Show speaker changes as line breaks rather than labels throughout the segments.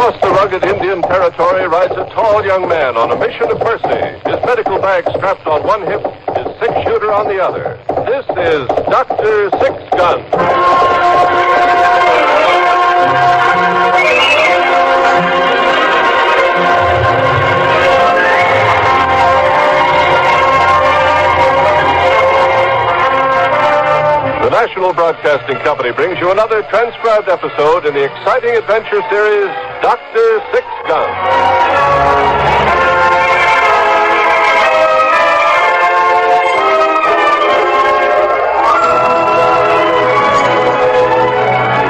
Across the rugged Indian territory rides a tall young man on a mission of mercy. His medical bag strapped on one hip, his six-shooter on the other. This is Dr. Six Gun. The National Broadcasting Company brings you another transcribed episode in the exciting adventure series, Dr. Six Gun.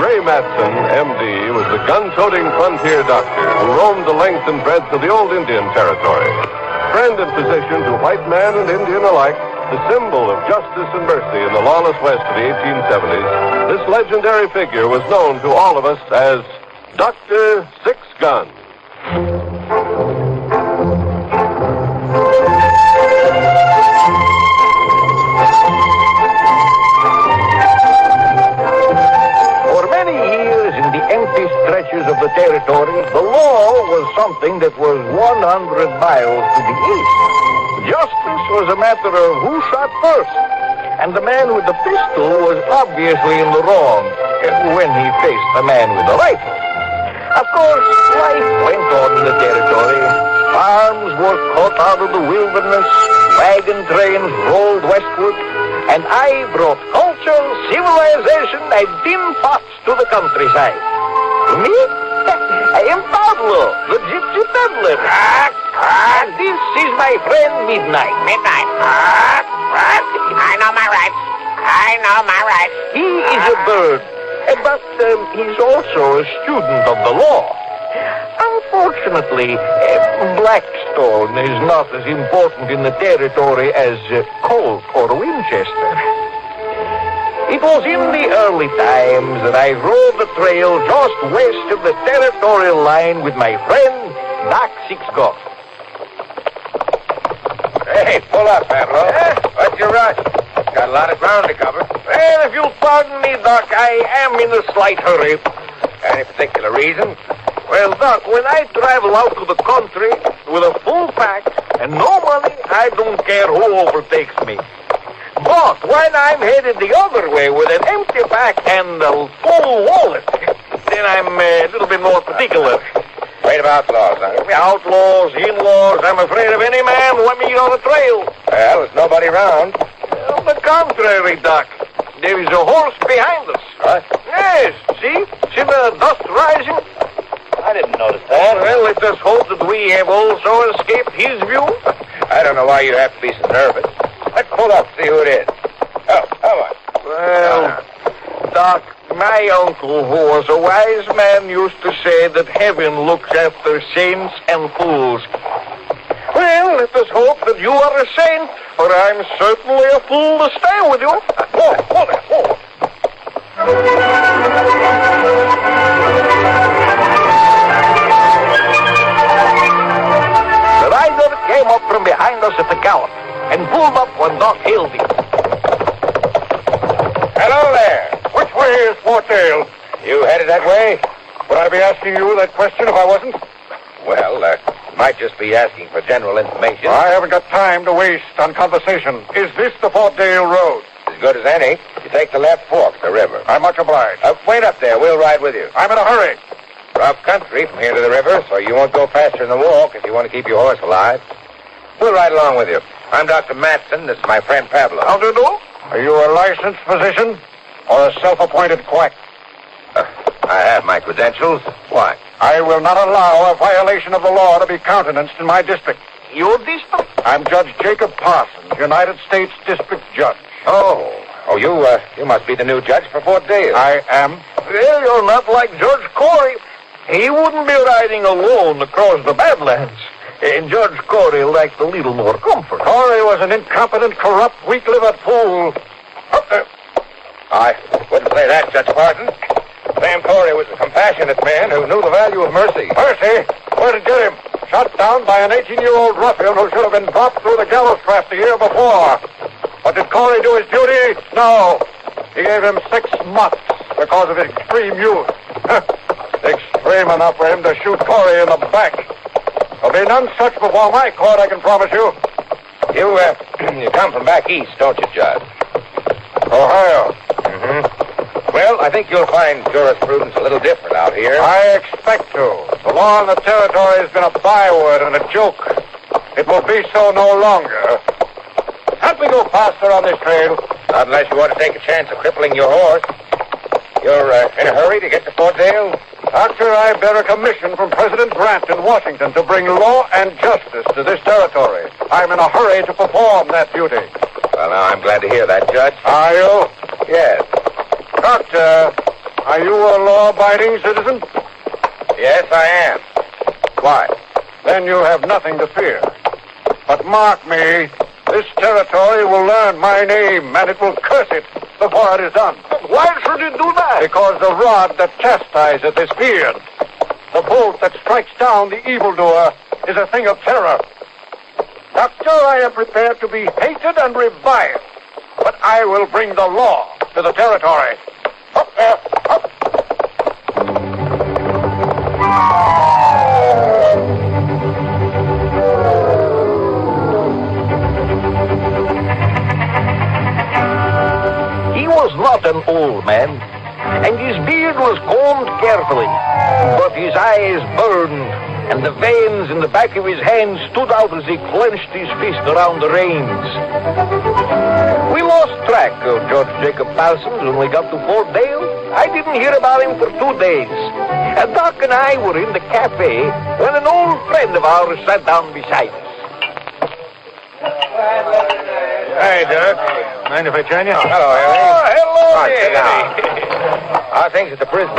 Ray Matson, M.D., was the gun-toting frontier doctor who roamed the length and breadth of the old Indian territory. Friend and physician to white man and Indian alike, the symbol of justice and mercy in the lawless West of the 1870s, this legendary figure was known to all of us as Dr. Six Gun.
For many years in the empty stretches of the territory, the law was something that was 100 miles to the east. Justice was a matter of who shot first, and the man with the pistol was obviously in the wrong when he faced the man with the rifle. Of course, life went on in the territory. Farms were cut out of the wilderness, wagon trains rolled westward, and I brought culture, civilization, and tin pots to the countryside. Me? I am Pablo, the gypsy peddler. And this is my friend Midnight.
I know my rights.
He is a bird, but he's also a student of the law. Unfortunately, Blackstone is not as important in the territory as Colt or Winchester. It was in the early times that I rode the trail just west of the territorial line with my friend, Doc Six Gun.
Hey, pull up, Pablo. What's your rush? Got a lot of ground to cover.
Well, if you'll pardon me, Doc, I am in a slight hurry.
Any particular reason?
Well, Doc, when I travel out to the country with a full pack and no money, I don't care who overtakes me. But when I'm headed the other way with an empty pack and a full wallet, then I'm a little bit more particular.
Afraid of outlaws, huh?
Outlaws, in-laws, I'm afraid of any man who I meet on the trail.
Well, there's nobody around.
On the contrary, Doc. There is a horse behind us.
What?
Yes, see? See the dust rising?
I didn't notice that.
Well, let us hope that we have also escaped his view.
I don't know why you have to be so nervous. Let's pull up, see who it is. Oh, come on.
Well, Doc, my uncle, who was a wise man, used to say that heaven looks after saints and fools. Well, let us hope that you are a saint, for I'm certainly a fool to stay with you. Hold it. The rider came up from behind us at the gallop and pulled up when Doc hailed him.
Hello there.
Which way is Fort Dale?
You headed that way?
Would I be asking you that question if I wasn't?
Well, might just be asking for general information.
I haven't got time to waste on conversation. Is this the Fort Dale Road?
As good as any. You take the left fork of the river.
I'm much obliged.
Wait up there. We'll ride with you.
I'm in a hurry.
Rough country from here to the river, so you won't go faster than the walk if you want to keep your horse alive. We'll ride along with you. I'm Dr. Matson. This is my friend Pablo.
How do you do?
Are you a licensed physician or a self-appointed quack?
I have my credentials. Why?
I will not allow a violation of the law to be countenanced in my district.
Your district?
I'm Judge Jacob Parsons, United States District Judge.
Oh, you must be the new judge for Fort Dale.
I am.
Well, you're not like Judge Corey. He wouldn't be riding alone across the Badlands. And Judge Corey lacked a little more comfort.
Corey was an incompetent, corrupt, weak-livered fool.
I wouldn't say that, Judge Parsons. Sam Corey was a compassionate man who knew the value of mercy.
Mercy? Where did get him? Shot down by an 18-year-old ruffian who should have been dropped through the gallows trap the year before. But did Corey do his duty? No. He gave him 6 months because of his extreme youth. Extreme frame enough for him to shoot Corey in the back. There'll be none such before my court, I can promise you.
You come from back east, don't you, Judge?
Ohio.
Mm-hmm. Well, I think you'll find jurisprudence a little different out here.
I expect to. The law in the territory has been a byword and a joke. It will be so no longer. Help me go faster on this trail.
Not unless you want to take a chance of crippling your horse. You're in a hurry to get to Fort Dale?
Doctor, I bear a commission from President Grant in Washington to bring law and justice to this territory. I'm in a hurry to perform that duty.
Well, now, I'm glad to hear that, Judge.
Are you?
Yes.
Doctor, are you a law-abiding citizen?
Yes, I am. Why?
Then you have nothing to fear. But mark me, this territory will learn my name, and it will curse it before it is done.
Why should it do that?
Because the rod that chastiseth is feared. The bolt that strikes down the evildoer is a thing of terror. Doctor, I am prepared to be hated and reviled, but I will bring the law to the territory. Up there, up.
He was not an old man, and his beard was combed carefully, but his eyes burned, and the veins in the back of his hands stood out as he clenched his fist around the reins. We lost track of George Jacob Parsons when we got to Fort Dale. I didn't hear about him for 2 days. And Doc and I were in the cafe when an old friend of ours sat down beside us.
Hey, Doc. Mind if I join you?
Hello, Harry.
Oh, hello
Come on, sit
there.
down. How are things at the prison?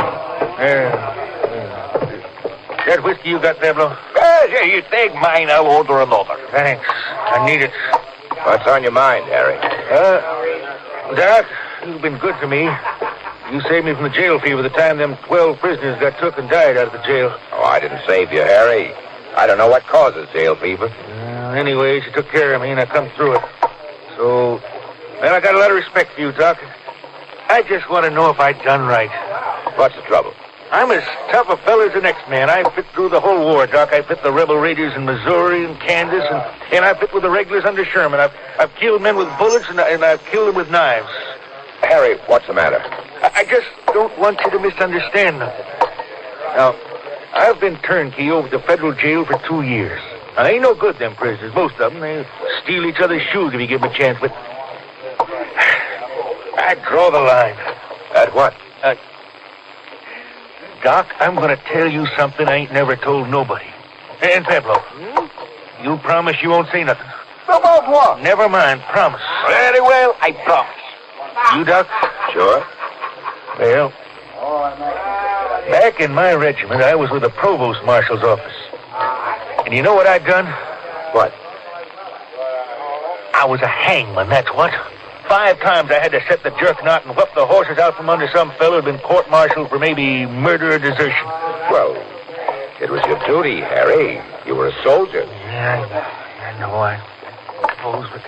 That whiskey you got there, Blow?
Here, you take mine, I'll order another.
Thanks. I need it.
What's on your mind, Harry?
Doc, you've been good to me. You saved me from the jail fever the time them 12 prisoners got took and died out of the jail.
Oh, I didn't save you, Harry. I don't know what causes jail fever.
Anyways, you took care of me and I come through it. So, well, I got a lot of respect for you, Doc. I just want to know if I'd done right.
What's the trouble?
I'm as tough a fella as the next man. I fit through the whole war, Doc. I fit the rebel raiders in Missouri and Kansas, and I fit with the regulars under Sherman. I've killed men with bullets, and I've killed them with knives.
Harry, what's the matter?
I just don't want you to misunderstand nothing. Now, I've been turnkey over to federal jail for 2 years. Now, they ain't no good, them prisoners, most of them. They steal each other's shoes if you give them a chance, but I draw the line.
At what?
Doc, I'm going to tell you something I ain't never told nobody. And Pablo, you promise you won't say nothing.
About what?
Never mind, promise.
Very well, I promise.
You, Doc?
Sure.
Well, back in my regiment, I was with the provost marshal's office. And you know what I'd done?
What?
I was a hangman, that's what. 5 times I had to set the jerk knot and whip the horses out from under some fellow who'd been court-martialed for maybe murder or desertion.
Well, it was your duty, Harry. You were a soldier.
Yeah, I know, I suppose, but...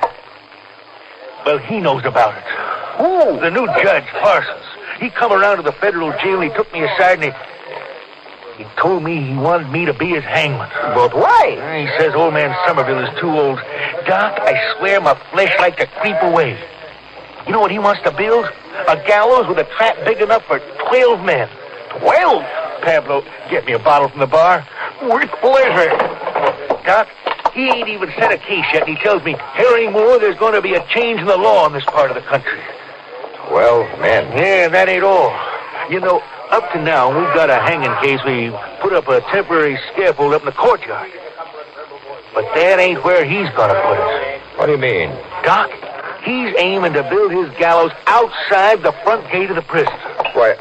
Well, he knows about it.
Who?
The new judge, Parsons. He come around to the federal jail and he took me aside and he told me he wanted me to be his hangman.
But why?
He says old man Somerville is too old. Doc, I swear my flesh like to creep away. You know what he wants to build? A gallows with a trap big enough for 12 men.
12?
Pablo, get me a bottle from the bar.
With pleasure.
Doc, he ain't even set a case yet, and he tells me, Harry Moore, there's going to be a change in the law in this part of the country.
12 men.
Yeah, that ain't all. You know, up to now, we've got a hanging case. We put up a temporary scaffold up in the courtyard. But that ain't where he's going to put it.
What do you mean?
Doc, he's aiming to build his gallows outside the front gate of the prison.
Why,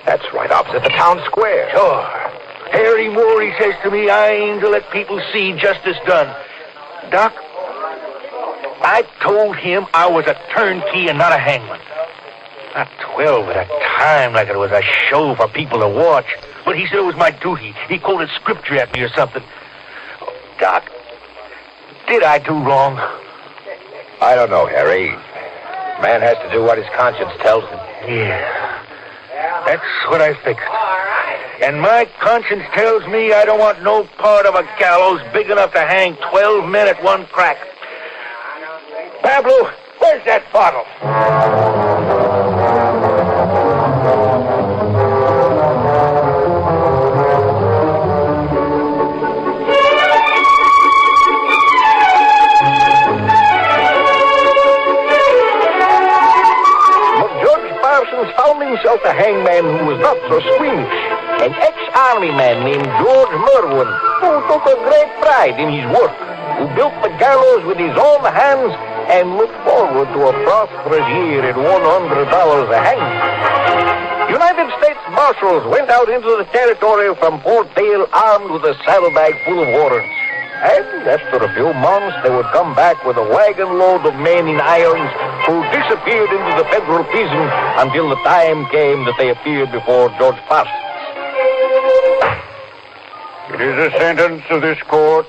that's right opposite the town square.
Sure. Harry Moore, he says to me, I aim to let people see justice done. Doc, I told him I was a turnkey and not a hangman. Not 12 at a time like it was a show for people to watch. But he said it was my duty. He quoted scripture at me or something. Doc, did I do wrong?
I don't know, Harry. Man has to do what his conscience tells him.
Yeah, that's what I figured. And my conscience tells me I don't want no part of a gallows big enough to hang 12 men at one crack. Pablo, where's that bottle?
Found himself a hangman who was not so squeamish. An ex-army man named George Merwin, who took a great pride in his work, who built the gallows with his own hands and looked forward to a prosperous year at $100 a hanging. United States Marshals went out into the territory from Fort Dale armed with a saddlebag full of warrants. And after a few months, they would come back with a wagon load of men in irons who disappeared into the federal prison until the time came that they appeared before George Parsons.
It is a sentence of this court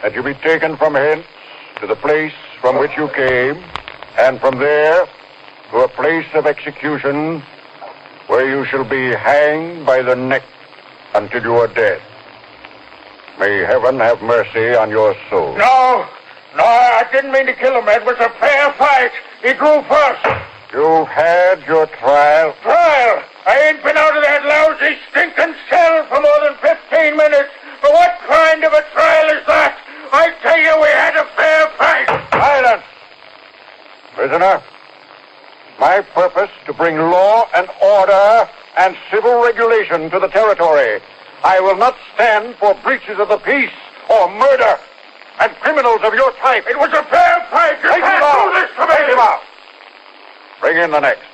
that you be taken from hence to the place from which you came, and from there to a place of execution where you shall be hanged by the neck until you are dead. May heaven have mercy on your soul.
No, I didn't mean to kill him. It was a fair fight. He drew first.
You've had your trial.
Trial? I ain't been out of that lousy, stinking cell for more than 15 minutes. But what kind of a trial is that? I tell you, we had a fair fight.
Silence! Prisoner, my purpose to bring law and order and civil regulation to the territory. I will not stand for breaches of the peace or murder and criminals of your type.
It was a fair fight. You
Take him
can't
out.
do this to me.
Take him out. Bring in the next.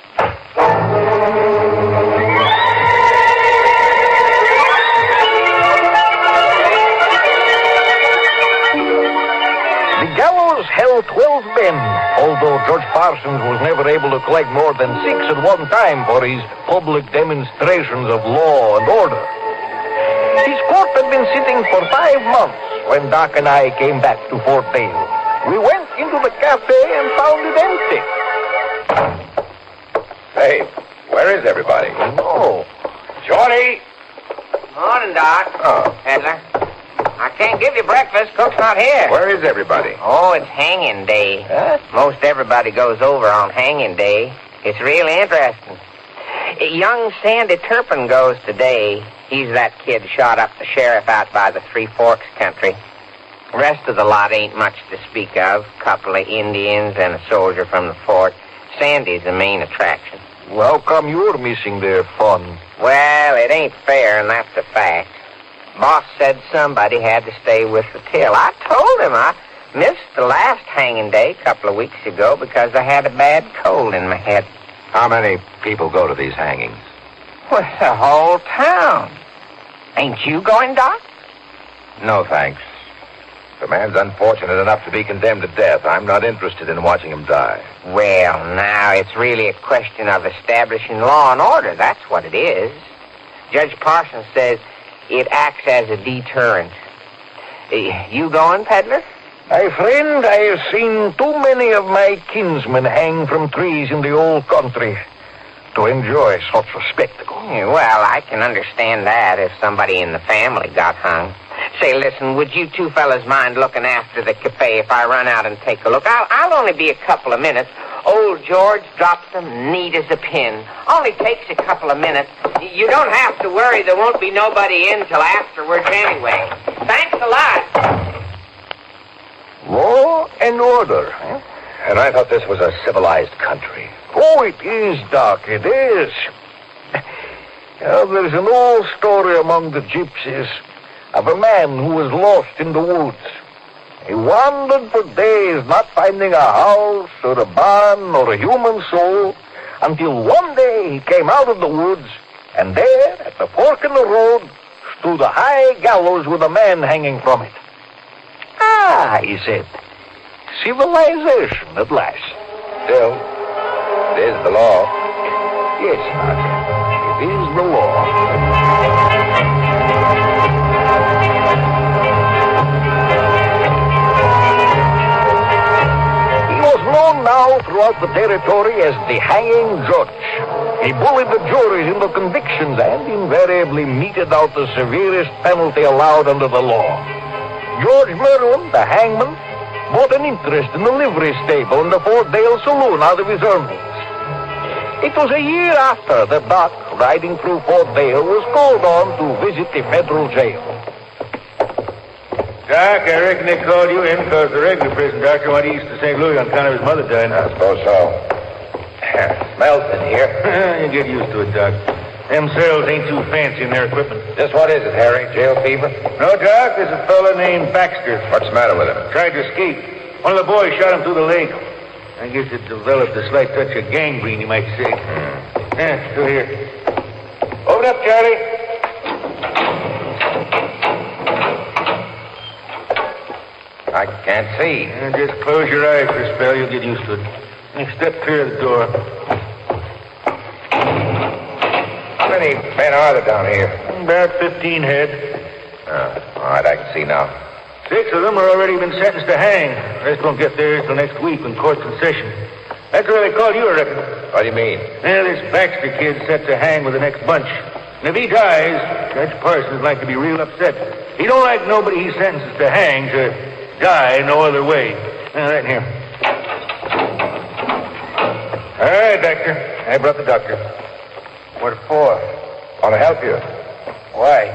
The gallows held 12 men, although George Parsons was never able to collect more than 6 at one time for his public demonstrations of law and order. His court had been sitting for 5 months when Doc and I came back to Fort Dale. We went into the cafe and found it empty.
Hey, where is everybody?
Oh.
Shorty!
Morning, Doc.
Oh.
Peddler. I can't give you breakfast. Cook's not here.
Where is everybody?
Oh, it's hanging day.
Huh?
Most everybody goes over on hanging day. It's really interesting. Young Sandy Turpin goes today. He's that kid shot up the sheriff out by the Three Forks country. The rest of the lot ain't much to speak of. Couple of Indians and a soldier from the fort. Sandy's the main attraction.
Well, how come you're missing their fun?
Well, it ain't fair, and that's a fact. Boss said somebody had to stay with the till. I told him I missed the last hanging day a couple of weeks ago because I had a bad cold in my head.
How many people go to these hangings?
Well, the whole town. Ain't you going, Doc?
No, thanks. The man's unfortunate enough to be condemned to death. I'm not interested in watching him die.
Well, now, it's really a question of establishing law and order. That's what it is. Judge Parsons says it acts as a deterrent. You going, Peddler?
My friend, I have seen too many of my kinsmen hang from trees in the old country to enjoy such a spectacle.
Yeah, well, I can understand that if somebody in the family got hung. Say, listen, would you two fellas mind looking after the cafe if I run out and take a look? I'll only be a couple of minutes. Old George drops them neat as a pin. Only takes a couple of minutes. You don't have to worry. There won't be nobody in till afterwards anyway. Thanks a lot.
Law and order, huh?
And I thought this was a civilized country.
Oh, it is, Doc, it is. There's an old story among the gypsies of a man who was lost in the woods. He wandered for days, not finding a house or a barn or a human soul, until one day he came out of the woods, and there, at the fork in the road, stood a high gallows with a man hanging from it. Ah, he said, civilization at last.
Still, it is the law.
Yes, Doc, it is the law. He was known now throughout the territory as the Hanging Judge. He bullied the juries into convictions and invariably meted out the severest penalty allowed under the law. George Merlin, the hangman, bought an interest in the livery stable in the Fort Dale Saloon out of his earnings. It was a year after that Doc, riding through Fort Dale, was called on to visit the federal jail.
Doc, I reckon they called you in because the regular prison doctor went east to St. Louis on account of his mother dying.
I suppose so. Smells in here.
You get used to it, Doc. Them cells ain't too fancy in their equipment.
Just what is it, Harry? Jail fever?
No, Doc, there's a fella named Baxter.
What's the matter with him?
Tried to escape. One of the boys shot him through the leg. I guess it developed a slight touch of gangrene, you might say. Yeah, still here. Open up, Charlie.
I can't see.
Just close your eyes for a spell. You'll get used to it. Now step clear of the door.
How many men are there down here?
About 15 head.
All right, I can see now.
6 of them are already been sentenced to hang. The rest won't get theirs till next week when court's in session. That's where they called you, I reckon.
What do you mean?
Well, this Baxter kid set to hang with the next bunch. And if he dies, Judge Parsons like to be real upset. He don't like nobody he sentences to hang to die no other way. Now, right in here. All right, Doctor. I brought the doctor.
What for? Want to help you.
Why?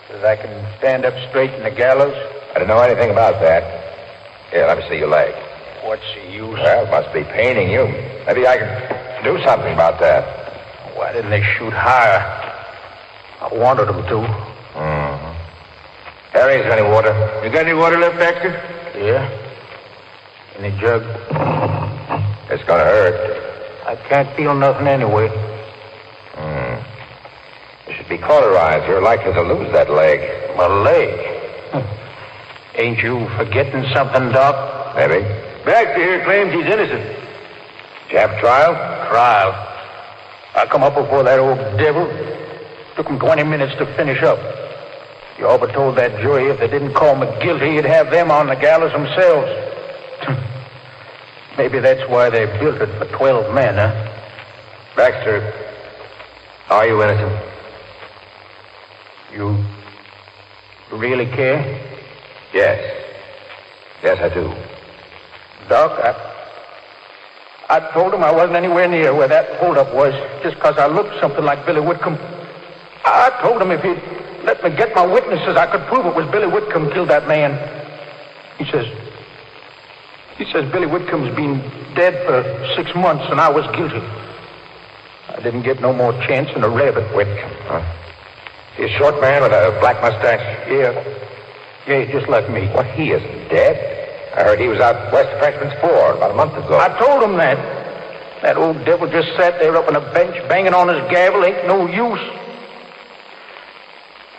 So that I can stand up straight in the gallows?
I don't know anything about that. Here, let me see your leg.
What's the use?
Well, it must be paining you. Maybe I can do something about that.
Why didn't they shoot higher? I wanted them to.
Mm-hmm. Harry, is there any water?
You got any water left, Baxter? Yeah. In the jug?
It's gonna hurt.
I can't feel nothing anyway.
You should be cauterized. You're likely to lose that leg.
My leg? Ain't you forgetting something, Doc?
Maybe.
Baxter here claims he's innocent.
Did you have a trial?
Trial? I come up before that old devil. Took him 20 minutes to finish up. You all but told that jury if they didn't call me guilty, you'd have them on the gallows themselves. Maybe that's why they built it for 12 men, huh?
Baxter, are you innocent?
You really care?
Yes. Yes, I do.
Doc, I told him I wasn't anywhere near where that holdup was just because I looked something like Billy Whitcomb. I told him if he'd let me get my witnesses, I could prove it was Billy Whitcomb killed that man. He says Billy Whitcomb's been dead for 6 months and I was guilty. I didn't get no more chance than a rabbit.
Whitcomb, huh? He's a short man with a black mustache?
Yeah, just like me.
Well, he isn't dead. I heard he was out west of Frenchman's Ford about a month ago.
I told him that. That old devil just sat there up on a bench banging on his gavel. Ain't no use.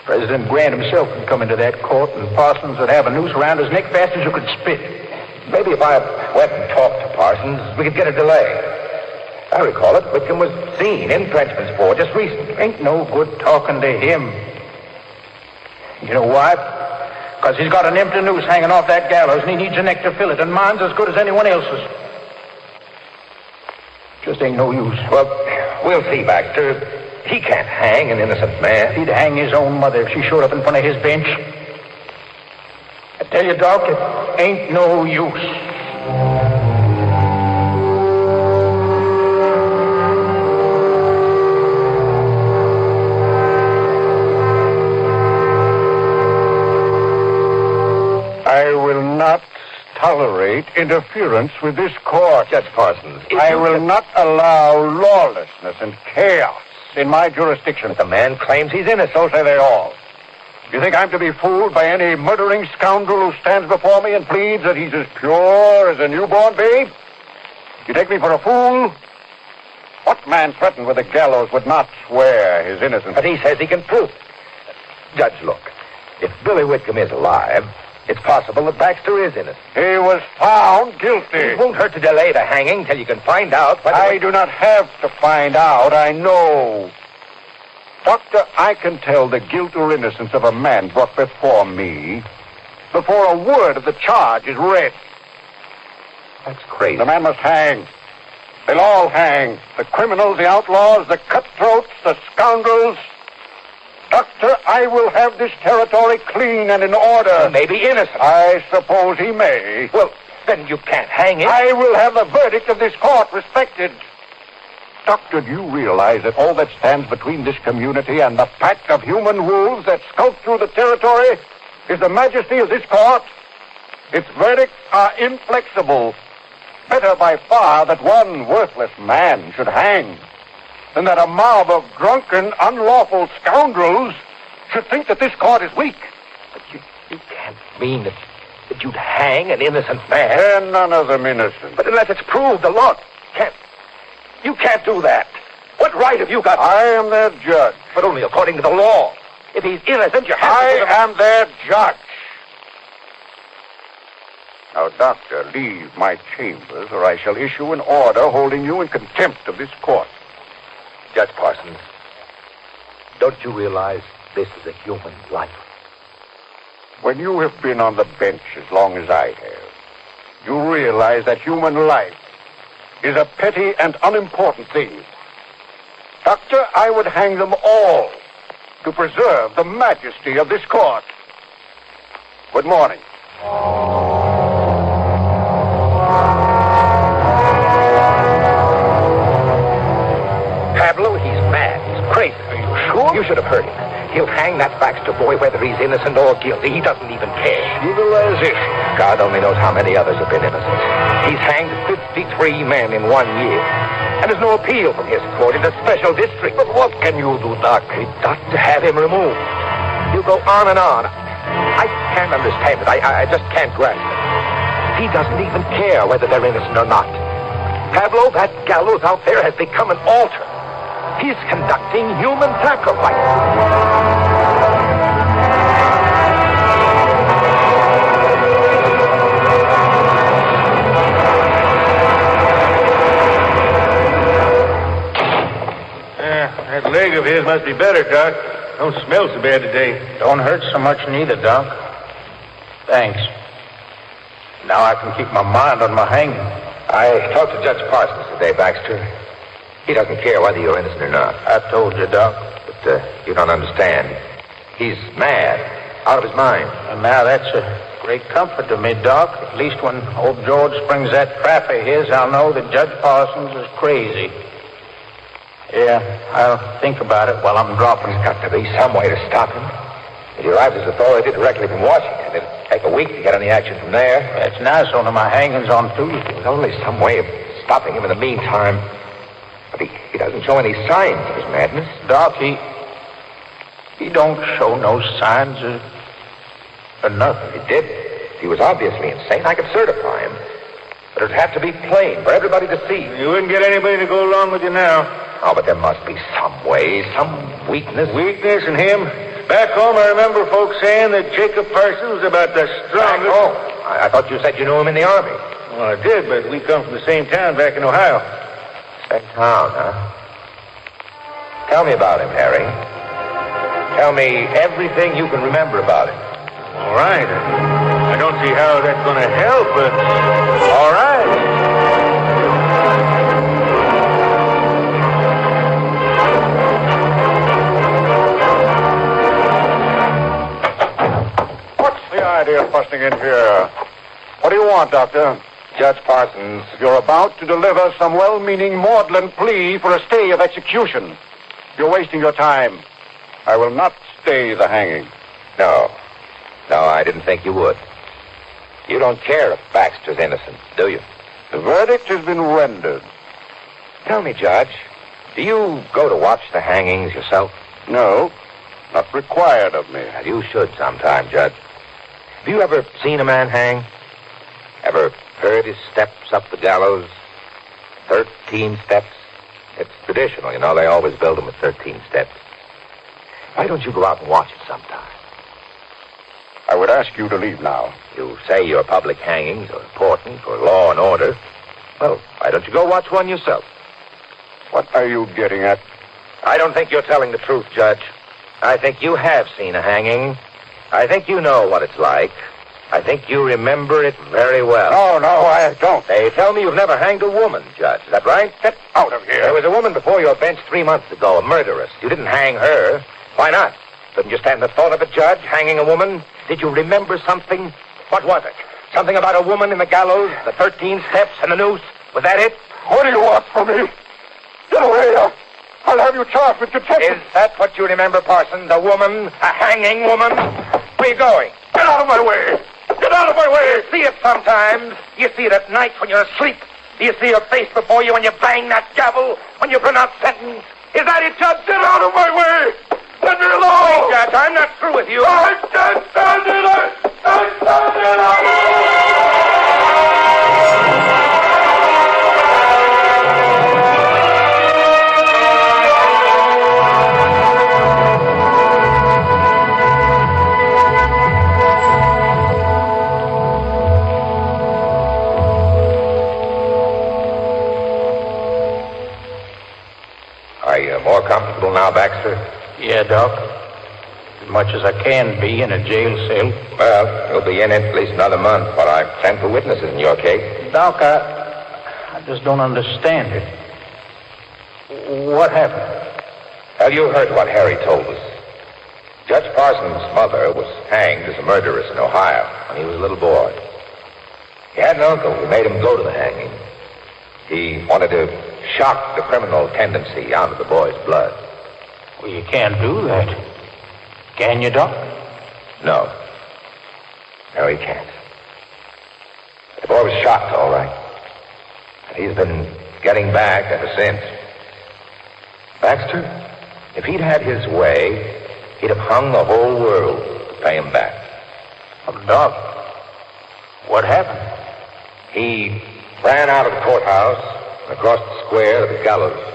President Grant himself could come into that court and Parsons would have a noose around his neck fast as you could spit.
Maybe if I went and talked to Parsons, we could get a delay. I recall it. Whitcomb was seen in Frenchman's Ford just recently.
Ain't no good talking to him. You know why? Because he's got an empty noose hanging off that gallows and he needs a neck to fill it, and mine's as good as anyone else's. Just ain't no use.
Well, we'll see, Baxter. He can't hang an innocent man.
He'd hang his own mother if she showed up in front of his bench. I tell you, Doc, it ain't no use.
I will not tolerate interference with this court.
Judge Parsons.
I will not allow lawlessness and chaos in my jurisdiction.
The man claims he's innocent.
So say they all. You think I'm to be fooled by any murdering scoundrel who stands before me and pleads that he's as pure as a newborn babe? You take me for a fool? What man threatened with the gallows would not swear his innocence?
But he says he can prove it. Judge, look. If Billy Whitcomb is alive, it's possible that Baxter is innocent.
He was found guilty.
It won't hurt to delay the hanging till you can find out whether...
I do not have to find out. I know. Doctor, I can tell the guilt or innocence of a man brought before me before a word of the charge is read.
That's crazy.
The man must hang. They'll all hang. The criminals, the outlaws, the cutthroats, the scoundrels. Doctor, I will have this territory clean and in order.
He may be innocent.
I suppose he may.
Well, then you can't hang him.
I will have the verdict of this court respected. Doctor, do you realize that all that stands between this community and the pack of human wolves that skulk through the territory is the majesty of this court? Its verdicts are inflexible. Better by far that one worthless man should hang than that a mob of drunken, unlawful scoundrels should think that this court is weak.
But you can't mean that you'd hang an innocent man.
They're none of them innocent.
But unless it's proved, the law you can't do that. What right have you got?
I am their judge.
But only according to the law. If he's innocent, you have to give him...
I am their judge. Now, Doctor, leave my chambers, or I shall issue an order holding you in contempt of this court.
Judge Parsons, don't you realize this is a human life?
When you have been on the bench as long as I have, you realize that human life is a petty and unimportant thing. Doctor, I would hang them all to preserve the majesty of this court. Good morning.
Pablo, he's mad. He's crazy. Are you sure? You should have heard him. He'll hang that Baxter boy whether he's innocent or guilty. He doesn't even care.
Civilization.
God only knows how many others have been innocent. He's hanged 53 men in 1 year. And there's no appeal from his court in the special district.
But what can you do, Doc?
We've got to have him removed. He'll go on and on. I can't understand it. I just can't grasp it. He doesn't even care whether they're innocent or not. Pablo, that gallows out there has become an altar. He's conducting human sacrifice.
That leg of his must be better, Doc. Don't smell so bad today.
Don't hurt so much neither, Doc. Thanks. Now I can keep my mind on my hanging.
I talked to Judge Parsons today, Baxter. He doesn't care whether you're innocent or not.
I told you, Doc.
But you don't understand. He's mad, out of his mind.
And now that's a great comfort to me, Doc. At least when old George springs that trap of his, I'll know that Judge Parsons is crazy. Yeah, I'll think about it while I'm dropping.
There's got to be some way to stop him. If he arrives as authority directly from Washington, it'll take a week to get any action from there.
That's nice, only my hanging's on Tuesday.
There's only some way of stopping him in the meantime. But he doesn't show any signs of his madness.
Doc, he don't show no signs of nothing.
He did. He was obviously insane. I could certify him. But it'd have to be plain for everybody to see.
You wouldn't get anybody to go along with you now.
Oh, but there must be some way, some weakness.
Weakness in him? Back home, I remember folks saying that Jacob Parsons was about the strongest.
Back home? I thought you said you knew him in the Army.
Well, I did, but we come from the same town back in Ohio.
Same town, huh? Tell me about him, Harry. Tell me everything you can remember about him.
All right. I don't see how that's going to help, but all right.
Idea of busting in here. What do you want, Doctor?
Judge Parsons.
You're about to deliver some well-meaning maudlin plea for a stay of execution. You're wasting your time. I will not stay the hanging.
No, I didn't think you would. You don't care if Baxter's innocent, do you?
The verdict has been rendered.
Tell me, Judge, do you go to watch the hangings yourself?
No, not required of me.
Well, you should sometime, Judge. Have you ever seen a man hang? Ever heard his steps up the gallows? 13 steps? It's traditional, you know. They always build them with 13 steps. Why don't you go out and watch it sometime?
I would ask you to leave now.
You say your public hangings are important for law and order. Well, why don't you go watch one yourself?
What are you getting at?
I don't think you're telling the truth, Judge. I think you have seen a hanging. I think you know what it's like.
I think you remember it very well.
No, I don't.
They tell me you've never hanged a woman, Judge. Is that right?
Get out of here.
There was a woman before your bench 3 months ago, a murderess. You didn't hang her. Why not? Couldn't you stand the thought of it, Judge, hanging a woman? Did you remember something? What was it? Something about a woman in the gallows, the 13 steps, and the noose? Was that it?
What do you want from me? Get away. I'll have you charged with contempt.
Is that what you remember, Parsons? A woman? A hanging woman? Where are you going?
Get out of my way. Get out of my way.
You see it sometimes. You see it at night when you're asleep. Do you see your face before you when you bang that gavel, when you pronounce sentence? Is that it, Judge?
Get out of my way. Let me alone.
Wait, Judge, I'm not through with you.
I can't stand it. I can't stand
Are you more comfortable now, Baxter?
Yeah, Doc. As much as I can be in a jail cell.
Well, you'll be in it at least another month while I send for witnesses in your case.
Doc, I just don't understand it. What happened?
Well, you heard what Harry told us. Judge Parsons' mother was hanged as a murderess in Ohio when he was a little boy. He had an uncle who made him go to the hanging. He wanted to shock the criminal tendency out of the boy's blood.
Well, you can't do that. Can you, Doc?
No. No, he can't. The boy was shocked, all right. And he's been getting back ever since. Baxter, if he'd had his way, he'd have hung the whole world to pay him back.
Doc, what happened?
He ran out of the courthouse and across the square to the gallows.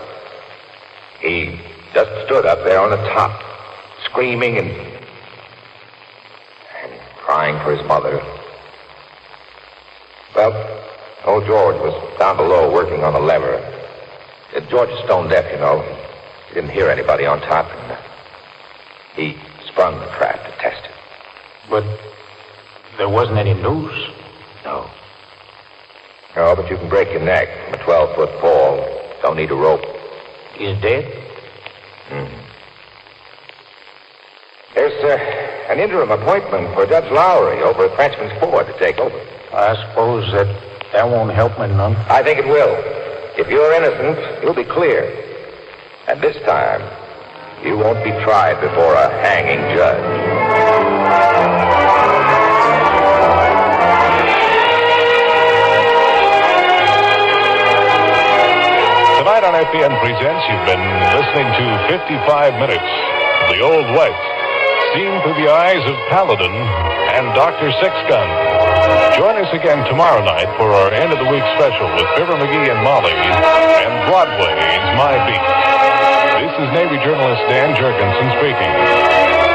He just stood up there on the top, screaming and crying for his mother. Well, old George was down below working on the lever. George is stone deaf, you know. He didn't hear anybody on top, and he sprung the trap to test it.
But there wasn't any noose.
No. No, but you can break your neck from a 12-foot fall. Don't need a rope.
He's dead?
There's an interim appointment for Judge Lowry over at Frenchman's Ford to take over.
I suppose that won't help me none.
I think it will. If you're innocent, you'll be clear. And this time, you won't be tried before a hanging judge.
Tonight on FPN Presents, you've been listening to 55 Minutes of The Old Whites, seen through the eyes of Paladin and Dr. Sixgun. Join us again tomorrow night for our end of the week special with Fibber McGee and Molly and Broadway's My Beat. This is Navy journalist Dan Jurgensen speaking.